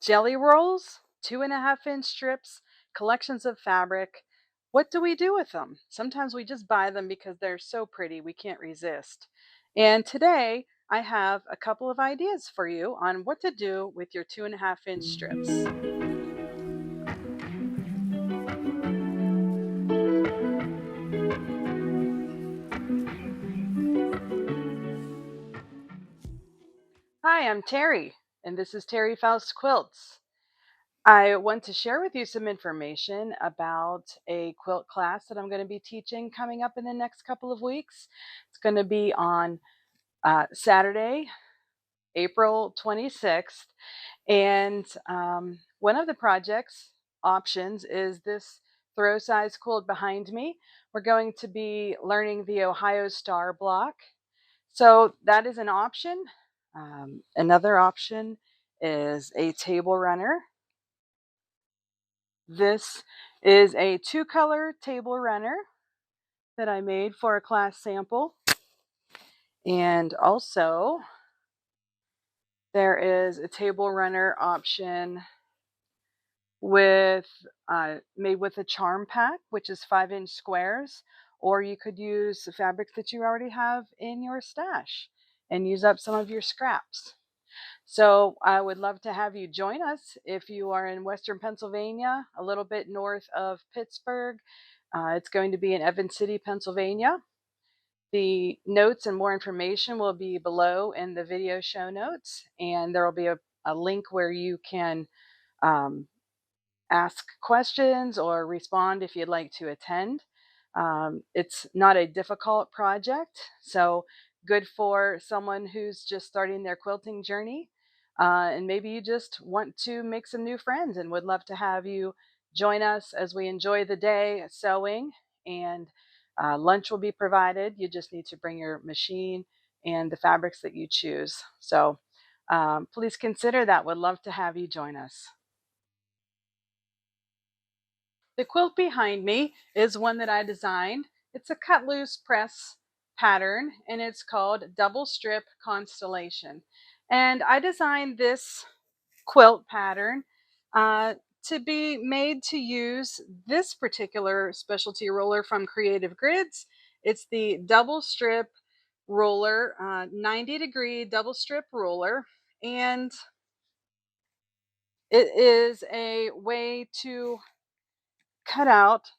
Jelly rolls, 2.5-inch strips, collections of fabric. What do we do with them? Sometimes we just buy them because they're so pretty we can't resist. And today I have a couple of ideas for you on what to do with your 2.5-inch strips. Hi, I'm Terry, and this is Terry Faust Quilts. I want to share with you some information about a quilt class that I'm going to be teaching coming up in the next couple of weeks. It's going to be on Saturday, April 26th. And one of the project's options is this throw size quilt behind me. We're going to be learning the Ohio Star block. So that is an option. Another option is a table runner. This is a 2-color table runner that I made for a class sample. And also there is a table runner option with made with a charm pack, which is 5-inch squares, or you could use the fabrics that you already have in your stash and use up some of your scraps. So I would love to have you join us if you are in Western Pennsylvania, a little bit north of Pittsburgh. It's going to be in Evans City, Pennsylvania. The notes and more information will be below in the video show notes, and there will be a link where you can um, ask questions or respond if you'd like to attend. It's not a difficult project, so good for someone who's just starting their quilting journey. And maybe you just want to make some new friends and would love to have you join us as we enjoy the day sewing. And lunch will be provided. You just need to bring your machine and the fabrics that you choose. So please consider that. Would love to have you join us. The quilt behind me is one that I designed. It's a cut loose press pattern and it's called Double Strip Constellation. And I designed this quilt pattern to be made to use this particular specialty roller from Creative Grids. It's the Double Strip roller, 90-degree double strip roller. And it is a way to cut out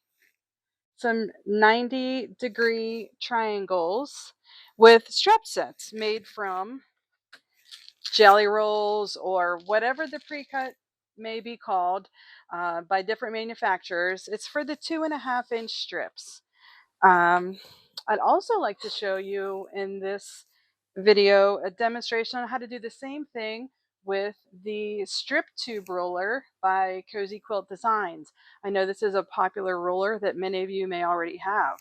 some 90-degree triangles with strap sets made from jelly rolls or whatever the pre-cut may be called by different manufacturers. It's for the 2.5-inch strips. I'd also like to show you in this video a demonstration on how to do the same thing with the strip tube roller by Cozy Quilt Designs. I know this is a popular roller that many of you may already have.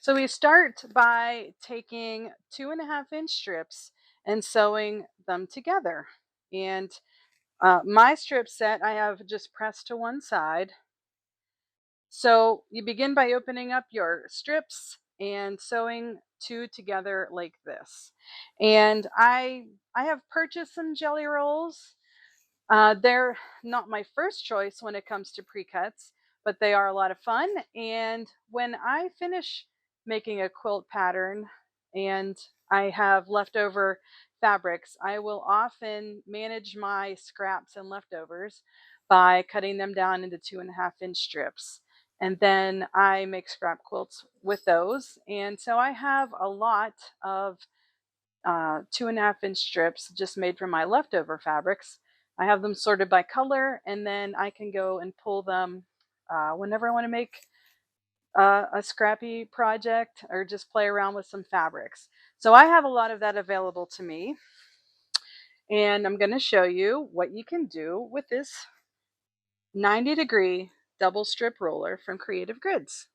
So we start by taking 2.5-inch strips and sewing them together. And my strip set I have just pressed to one side. So you begin by opening up your strips and sewing two together like this. And I have purchased some jelly rolls. They're not my first choice when it comes to pre-cuts, but they are a lot of fun. And when I finish making a quilt pattern and I have leftover fabrics, I will often manage my scraps and leftovers by cutting them down into 2.5-inch strips. And then I make scrap quilts with those. And so I have a lot of 2.5-inch strips just made from my leftover fabrics. I have them sorted by color, and then I can go and pull them whenever I want to make a scrappy project or just play around with some fabrics. So I have a lot of that available to me, and I'm going to show you what you can do with this 90-degree double strip roller from Creative Grids.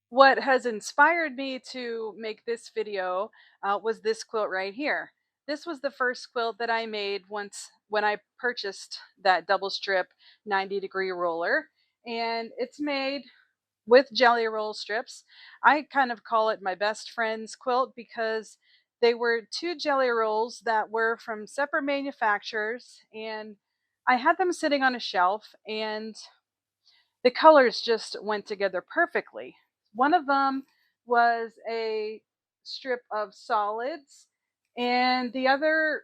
What has inspired me to make this video was this quilt right here. This was the first quilt that I made once when I purchased that double strip 90-degree roller, and it's made with jelly roll strips. I kind of call it my best friend's quilt because They were two jelly rolls that were from separate manufacturers, and I had them sitting on a shelf, and the colors just went together perfectly. One of them was a strip of solids, and the other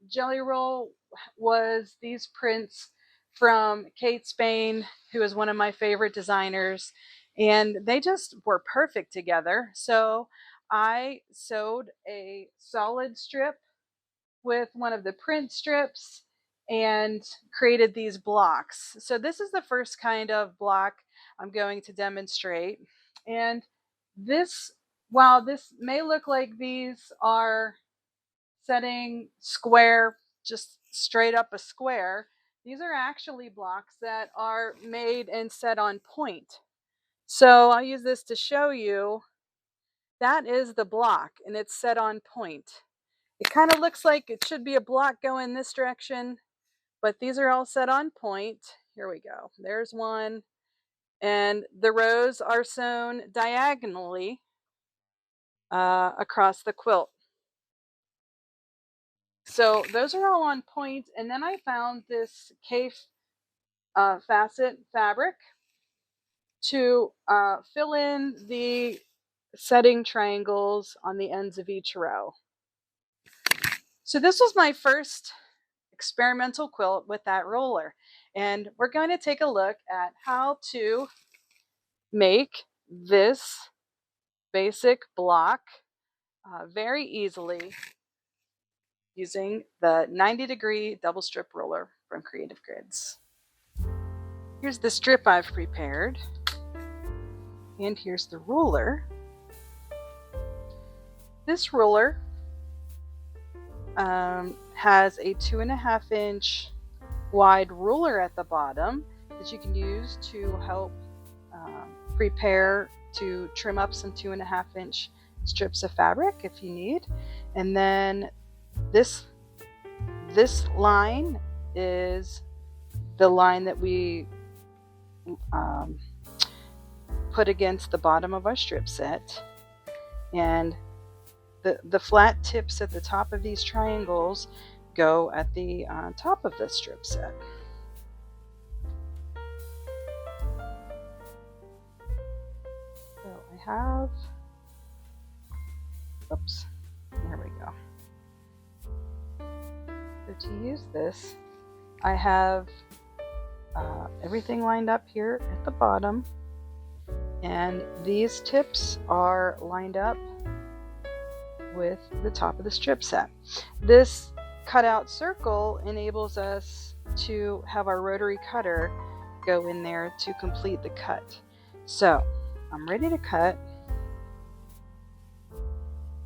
jelly roll was these prints from Kate Spain, who is one of my favorite designers, and they just were perfect together. So I sewed a solid strip with one of the print strips and created these blocks. So this is the first kind of block I'm going to demonstrate. And this, while this may look like these are setting square, just straight up a square, these are actually blocks that are made and set on point. So I'll use this to show you that is the block and it's set on point. It kind of looks like it should be a block going this direction, but these are all set on point. Here we go. There's one. And the rows are sewn diagonally across the quilt. So those are all on point. And then I found this Cafe facet fabric to fill in the setting triangles on the ends of each row. So this was my first experimental quilt with that roller, and we're going to take a look at how to make this basic block very easily using the 90-degree double strip roller from Creative Grids. Here's the strip I've prepared, and here's the ruler. This ruler has a 2.5-inch wide ruler at the bottom that you can use to help prepare to trim up some 2.5-inch strips of fabric if you need. And then this line is the line that we put against the bottom of our strip set, and the flat tips at the top of these triangles go at the top of the strip set. So I have, oops, there we go. So to use this, I have everything lined up here at the bottom, and these tips are lined up with the top of the strip set. This cutout circle enables us to have our rotary cutter go in there to complete the cut. So I'm ready to cut.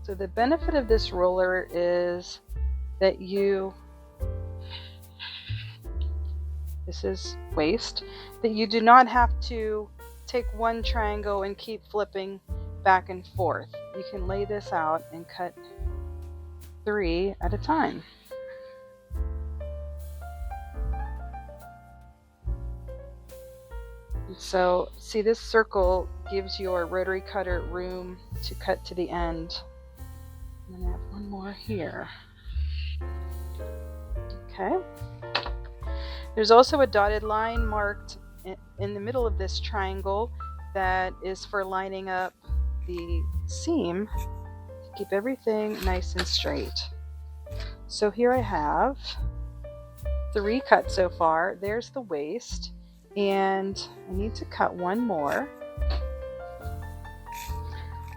So the benefit of this roller is that this is waste, that you do not have to take one triangle and keep flipping back and forth. You can lay this out and cut 3 at a time. So see, this circle gives your rotary cutter room to cut to the end. And then I have one more here. Okay. There's also a dotted line marked in the middle of this triangle that is for lining up the seam to keep everything nice and straight. So here I have 3 cuts so far. There's the waist, and I need to cut one more.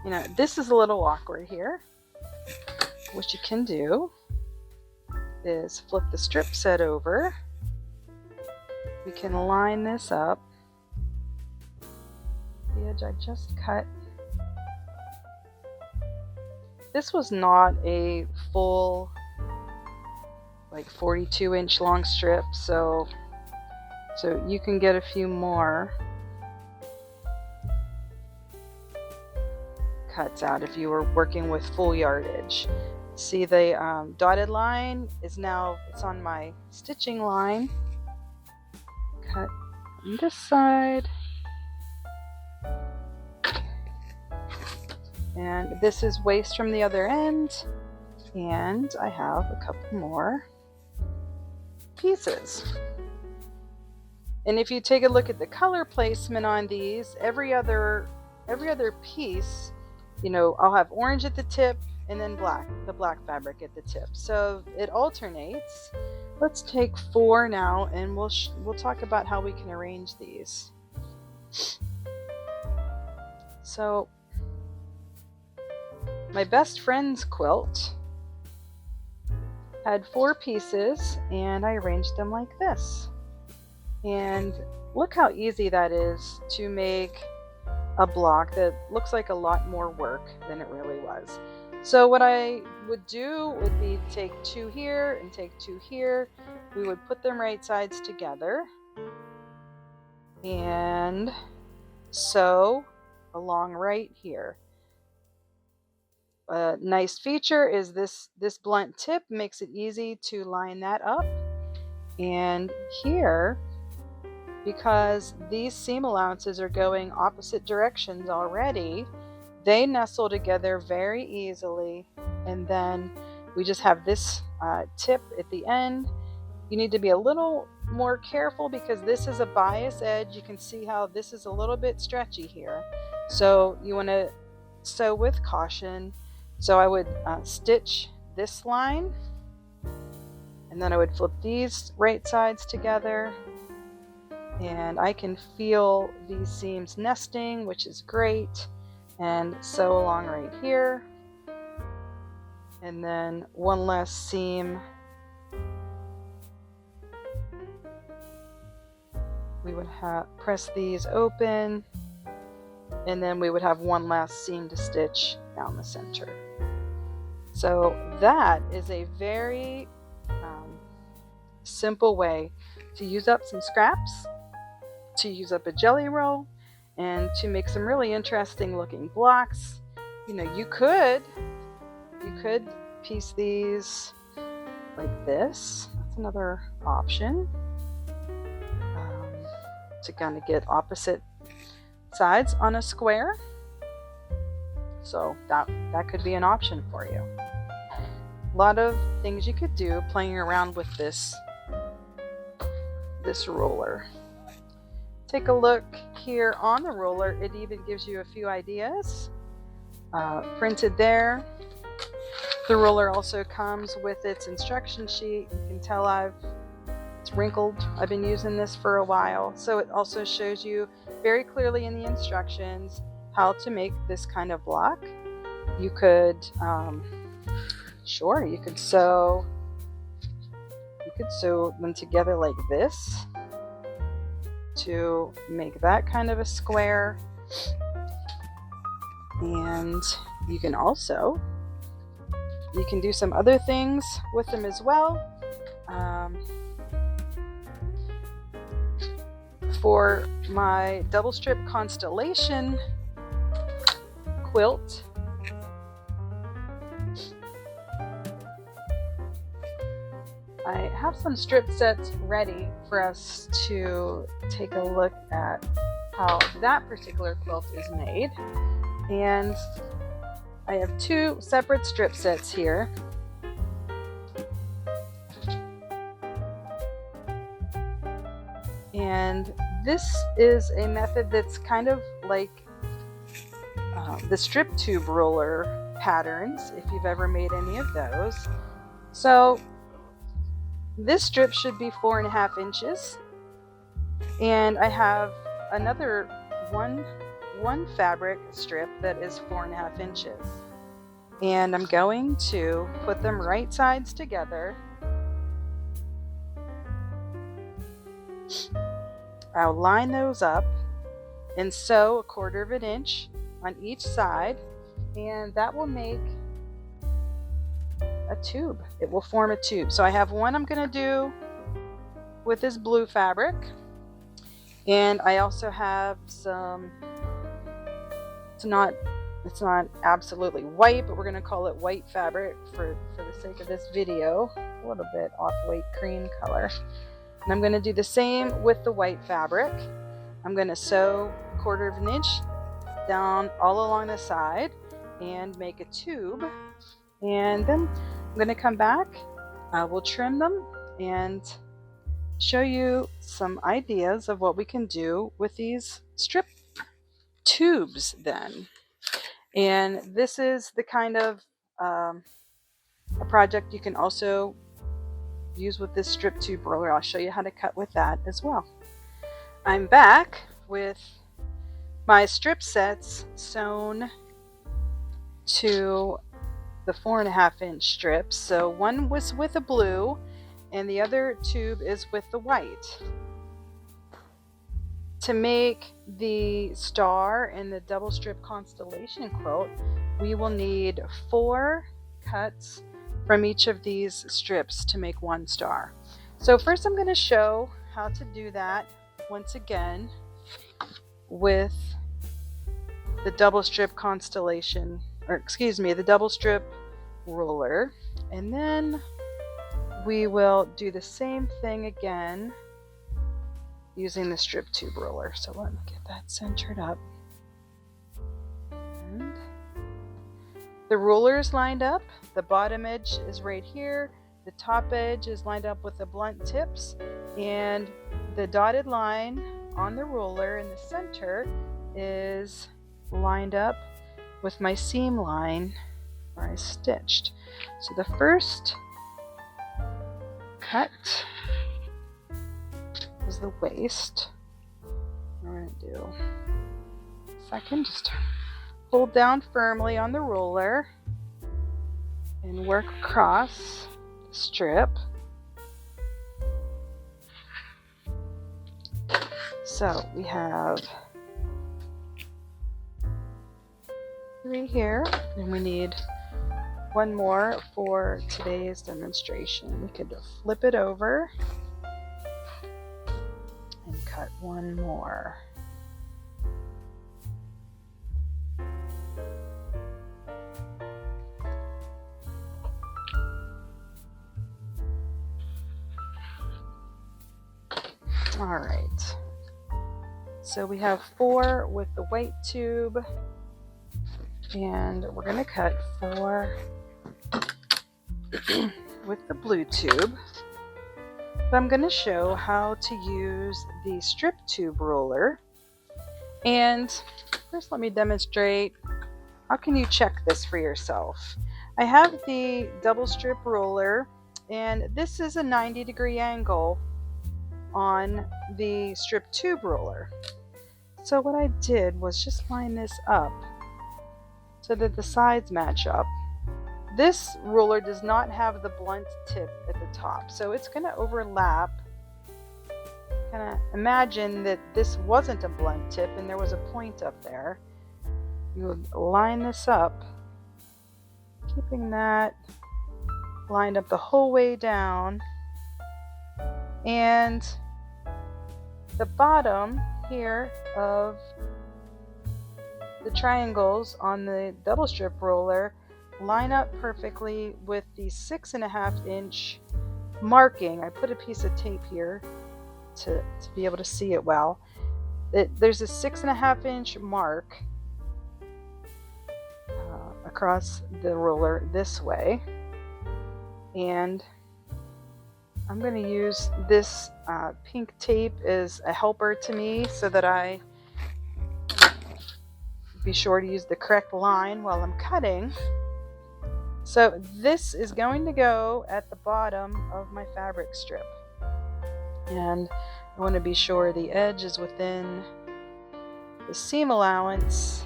You know, this is a little awkward here. What you can do is flip the strip set over. We can line this up. The edge I just cut. This was not a full, like 42-inch long strip, so you can get a few more cuts out if you were working with full yardage. See, the dotted line is now, it's on my stitching line. Cut on this side. And this is waste from the other end. And I have a couple more pieces. And if you take a look at the color placement on these, every other piece, you know, I'll have orange at the tip and then black, the black fabric at the tip. So it alternates. Let's take 4 now, and we'll talk about how we can arrange these. So my best friend's quilt had 4 pieces, and I arranged them like this. And look how easy that is to make a block that looks like a lot more work than it really was. So what I would do would be take 2 here and take 2 here. We would put them right sides together and sew along right here. A nice feature is this blunt tip makes it easy to line that up. And here, because these seam allowances are going opposite directions already, they nestle together very easily. And then we just have this tip at the end. You need to be a little more careful because this is a bias edge. You can see how this is a little bit stretchy here. So you want to sew with caution. So I would stitch this line, and then I would flip these right sides together. And I can feel these seams nesting, which is great, and sew along right here. And then one last seam. We would press these open, and then we would have one last seam to stitch down the center. So that is a very simple way to use up some scraps, to use up a jelly roll, and to make some really interesting looking blocks. You know, you could piece these like this. That's another option to kind of get opposite sides on a square. So that could be an option for you. A lot of things you could do playing around with this roller. Take a look here on the roller. It even gives you a few ideas printed there. The roller also comes with its instruction sheet. You can tell it's wrinkled. I've been using this for a while. So it also shows you very clearly in the instructions how to make this kind of block. You could you could sew them together like this to make that kind of a square. And you can do some other things with them as well. For my Double Strip Constellation quilt, I have some strip sets ready for us to take a look at how that particular quilt is made. And I have 2 separate strip sets here. And this is a method that's kind of like the strip tube roller patterns, if you've ever made any of those. So this strip should be 4.5 inches, and I have another one fabric strip that is 4.5 inches, and I'm going to put them right sides together. I'll line those up and sew 1/4 inch on each side, and that will make a tube. It will form a tube. So I have one I'm going to do with this blue fabric, and I also have some, it's not absolutely white, but we're going to call it white fabric for the sake of this video, a little bit off-white cream color. And I'm going to do the same with the white fabric. I'm going to sew 1/4 inch down all along the side, and make a tube. And then I'm going to come back, we'll trim them and show you some ideas of what we can do with these strip tubes then. And this is the kind of a project you can also use with this strip tube roller. I'll show you how to cut with that as well. I'm back with my strip sets sewn to the 4.5-inch strips. So one was with a blue and the other tube is with the white. To make the star in the Double Strip Constellation quilt, we will need 4 cuts from each of these strips to make one star. So first I'm going to show how to do that once again with the Double Strip Constellation, or excuse me, the Double Strip roller, and then we will do the same thing again using the strip tube roller. So let me get that centered up. And the ruler is lined up. The bottom edge is right here. The top edge is lined up with the blunt tips, and the dotted line on the ruler in the center is lined up with my seam line where I stitched. So the first cut is the waist. What I'm going to do, second, just hold down firmly on the ruler and work across the strip. So we have 3 here, and we need 1 more for today's demonstration. We could flip it over and cut 1 more. All right, so we have 4 with the white tube, and we're going to cut 4 with the blue tube. But I'm going to show how to use the strip tube roller. And first let me demonstrate how can you check this for yourself. I have the double strip roller, and this is a 90-degree angle on the strip tube roller. So what I did was just line this up so that the sides match up. This ruler does not have the blunt tip at the top, so it's going to overlap. Kind of imagine that this wasn't a blunt tip and there was a point up there. You would line this up, keeping that lined up the whole way down, and the bottom here of the triangles on the double strip roller line up perfectly with the 6.5-inch marking. I put a piece of tape here to be able to see it well. There's a 6.5-inch mark across the roller this way, and I'm going to use this pink tape as a helper to me so that I be sure to use the correct line while I'm cutting. So this is going to go at the bottom of my fabric strip, and I want to be sure the edge is within the seam allowance,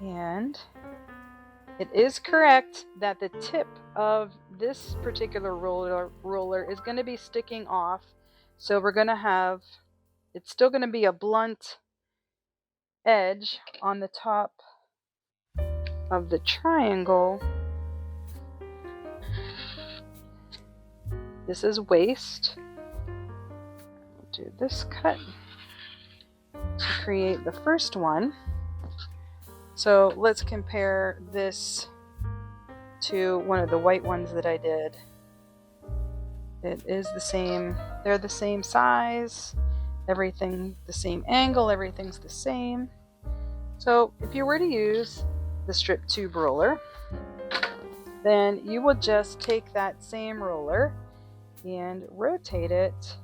and it is correct that the tip of this particular roller is going to be sticking off, so we're going to have, it's still going to be a blunt edge on the top of the triangle. This is waist. I'll do this cut to create the first one. So let's compare this to one of the white ones that I did. It is the same, they're the same size, everything the same angle, everything's the same. So if you were to use the strip tube roller, then you will just take that same roller and rotate it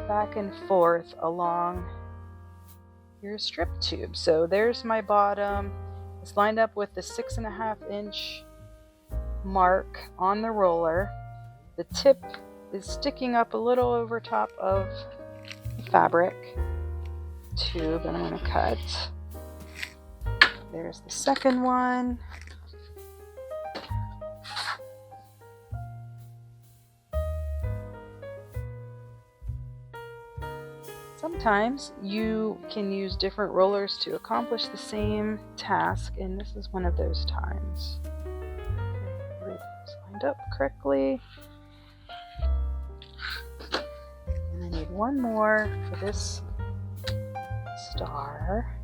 back and forth along your strip tube. So there's my bottom. It's lined up with the 6.5-inch mark on the roller. The tip is sticking up a little over top of the fabric tube, and I'm going to cut. There's the second one. Sometimes you can use different rollers to accomplish the same task, and this is one of those times. Everything's lined up correctly. And I need one more for this star,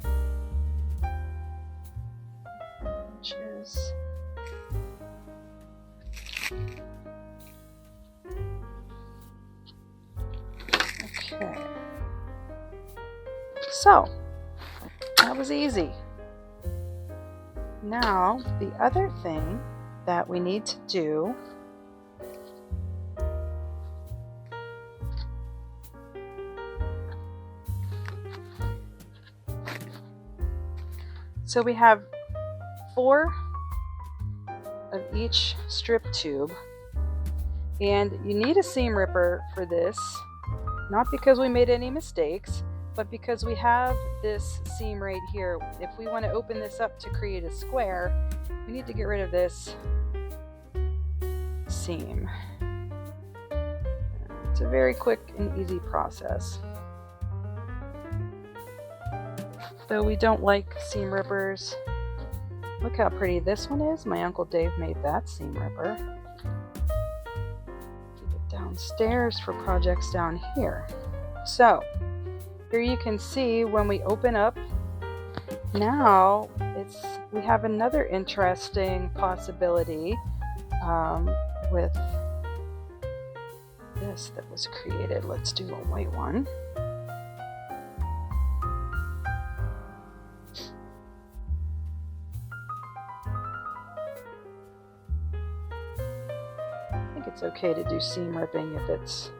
which is okay. So that was easy. Now the other thing that we need to do so we have 4 of each strip tube, and you need a seam ripper for this, not because we made any mistakes, but because we have this seam right here. If we want to open this up to create a square, we need to get rid of this seam. It's a very quick and easy process. Though we don't like seam rippers. Look how pretty this one is. My Uncle Dave made that seam ripper. Keep it downstairs for projects down here. So here you can see when we open up, now we have another interesting possibility with this that was created. Let's do a white one. I think it's okay to do seam ripping if it's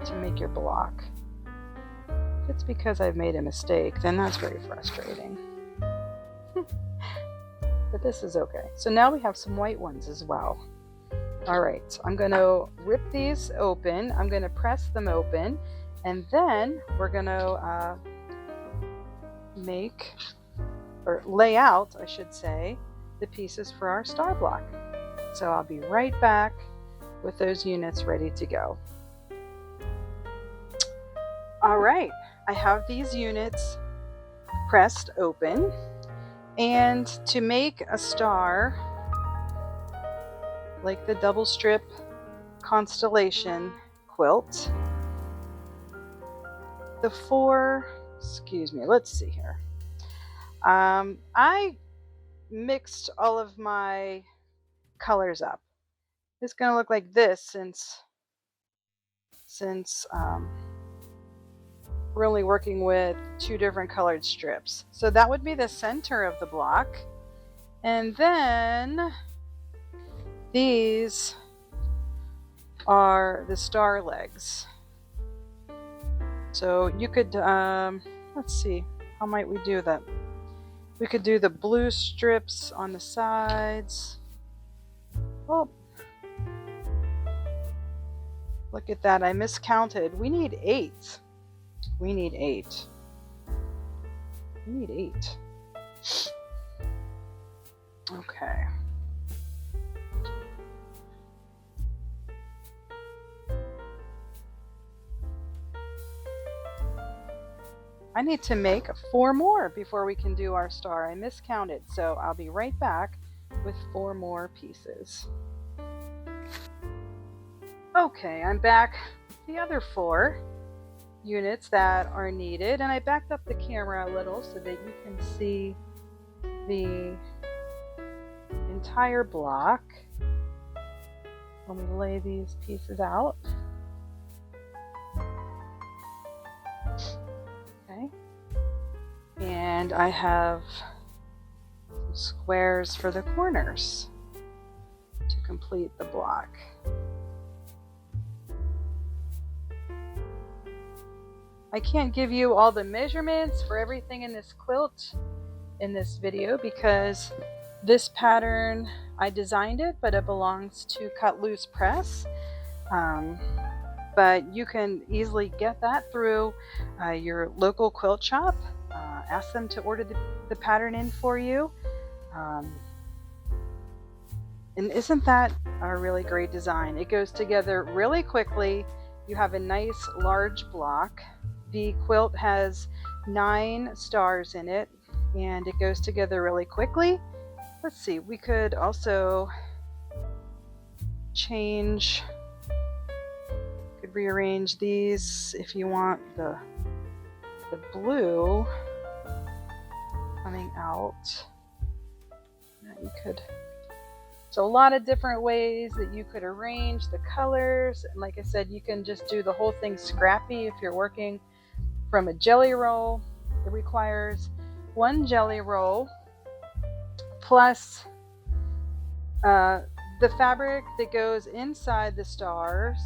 to make your block. If it's because I've made a mistake, then that's very frustrating. But this is okay. So now we have some white ones as well. All right, I'm going to rip these open. I'm going to press them open, and then we're going to make, or lay out, I should say, the pieces for our star block. So I'll be right back with those units ready to go. All right, I have these units pressed open, and to make a star like the Double Strip Constellation quilt, let's see here. I mixed all of my colors up. It's going to look like this since we're only working with 2 different colored strips. So that would be the center of the block. And then these are the star legs. So you could, let's see, how might we do that? We could do the blue strips on the sides. Oh, look at that, I miscounted. We need 8. We need 8. Okay. I need to make 4 more before we can do our star. I miscounted, so I'll be right back with 4 more pieces. Okay, I'm back. The other 4 units that are needed, and I backed up the camera a little so that you can see the entire block when we lay these pieces out. Okay, And I have some squares for the corners to complete the block. I can't give you all the measurements for everything in this quilt in this video because this pattern, I designed it, but it belongs to Cut Loose Press. But you can easily get that through your local quilt shop. Ask them to order the pattern in for you. And isn't that a really great design? It goes together really quickly. You have a nice large block. The quilt has 9 stars in it, and it goes together really quickly. Let's see, we could also rearrange these if you want the blue coming out. You could, so a lot of different ways that you could arrange the colors. And like I said, you can just do the whole thing scrappy if you're working from a jelly roll. It requires 1 jelly roll plus the fabric that goes inside the stars,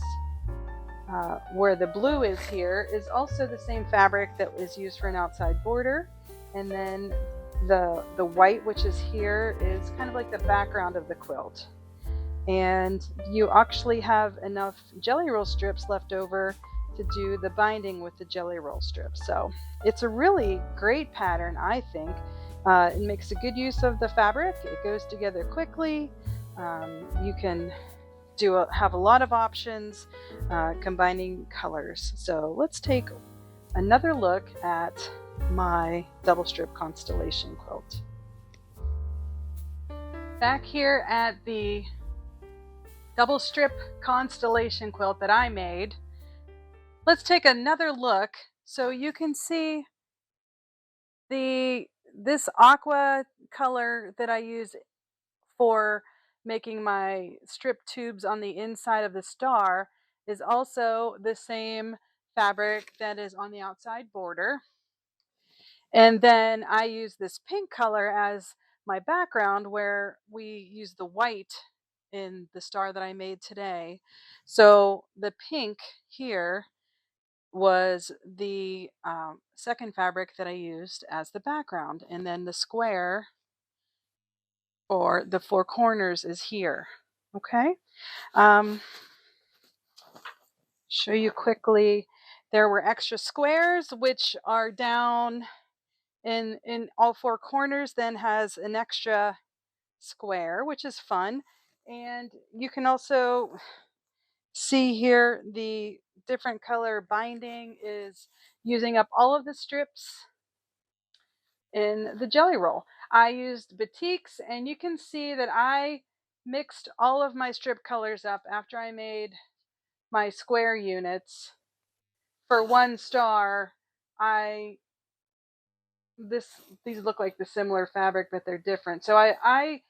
where the blue is here, is also the same fabric that is used for an outside border. And then the white, which is here, is kind of like the background of the quilt. And you actually have enough jelly roll strips left over to do the binding with the jelly roll strips. So it's a really great pattern, I think. It makes a good use of the fabric. It goes together quickly. You can have a lot of options combining colors. So let's take another look at my Double Strip Constellation quilt. Back here at the Double Strip Constellation quilt that I made, let's take another look so you can see this aqua color that I use for making my strip tubes on the inside of the star is also the same fabric that is on the outside border. And then I use this pink color as my background, where we use the white in the star that I made today. So the pink here was the second fabric that I used as the background. And then the square or the 4 corners is here. Okay. Show you quickly. There were extra squares, which are down in all 4 corners, then has an extra square, which is fun. And you can also see here the different color binding is using up all of the strips in the jelly roll. I used batiks, and you can see that I mixed all of my strip colors up after I made my square units. For 1 star, these look like the similar fabric, but they're different. So I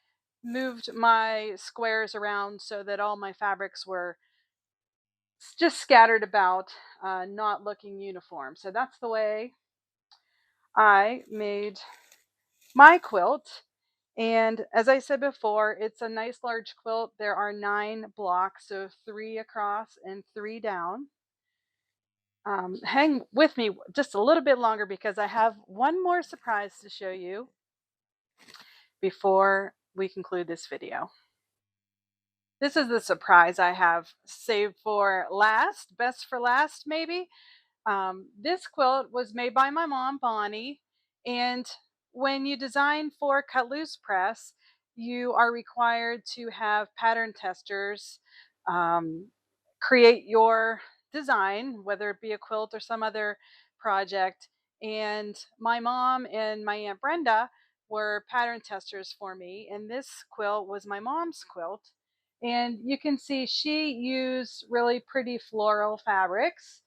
moved my squares around so that all my fabrics were just scattered about, not looking uniform. So that's the way I made my quilt. And as I said before, it's a nice large quilt. There are 9 blocks, so 3 across and 3 down. Hang with me just a little bit longer because I have one more surprise to show you before we conclude this video. This is the surprise I have saved for last, best for last maybe. This quilt was made by my mom, Bonnie, and when you design for Cut Loose Press, you are required to have pattern testers create your design, whether it be a quilt or some other project. And my mom and my Aunt Brenda were pattern testers for me, and this quilt was my mom's quilt. And you can see she used really pretty floral fabrics.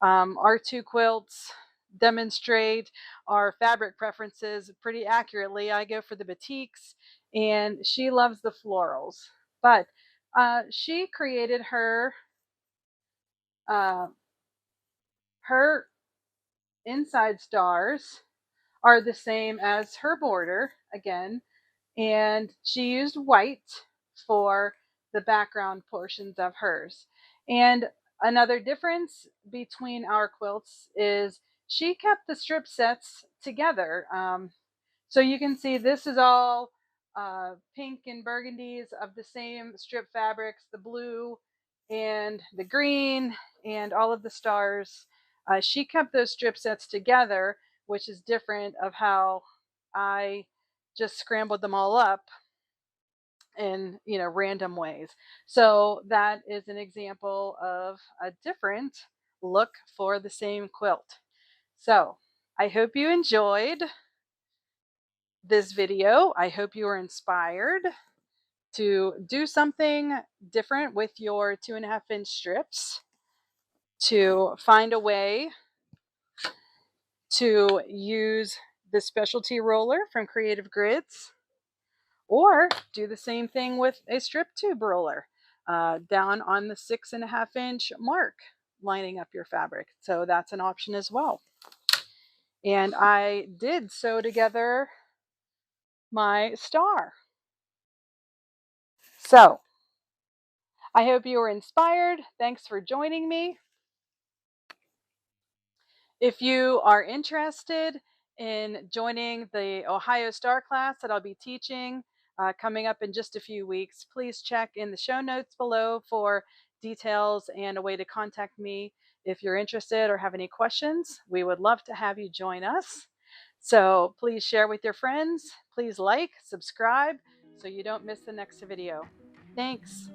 Our 2 quilts demonstrate our fabric preferences pretty accurately. I go for the batiks, and she loves the florals. But she created her inside stars are the same as her border again, and she used white for the background portions of hers. And another difference between our quilts is she kept the strip sets together. So you can see this is all pink and burgundies of the same strip fabrics, the blue and the green and all of the stars. She kept those strip sets together, which is different of how I just scrambled them all up in random ways. So that is an example of a different look for the same quilt. So I hope you enjoyed this video. I hope you were inspired to do something different with your 2.5-inch strips, to find a way to use the specialty roller from Creative Grids, or do the same thing with a strip tube roller down on the 6.5-inch mark, lining up your fabric. So that's an option as well. And I did sew together my star. So I hope you were inspired. Thanks for joining me. If you are interested in joining the Ohio Star class that I'll be teaching coming up in just a few weeks, please check in the show notes below for details and a way to contact me if you're interested or have any questions. We would love to have you join us. So please share with your friends. Please like, subscribe so you don't miss the next video. Thanks.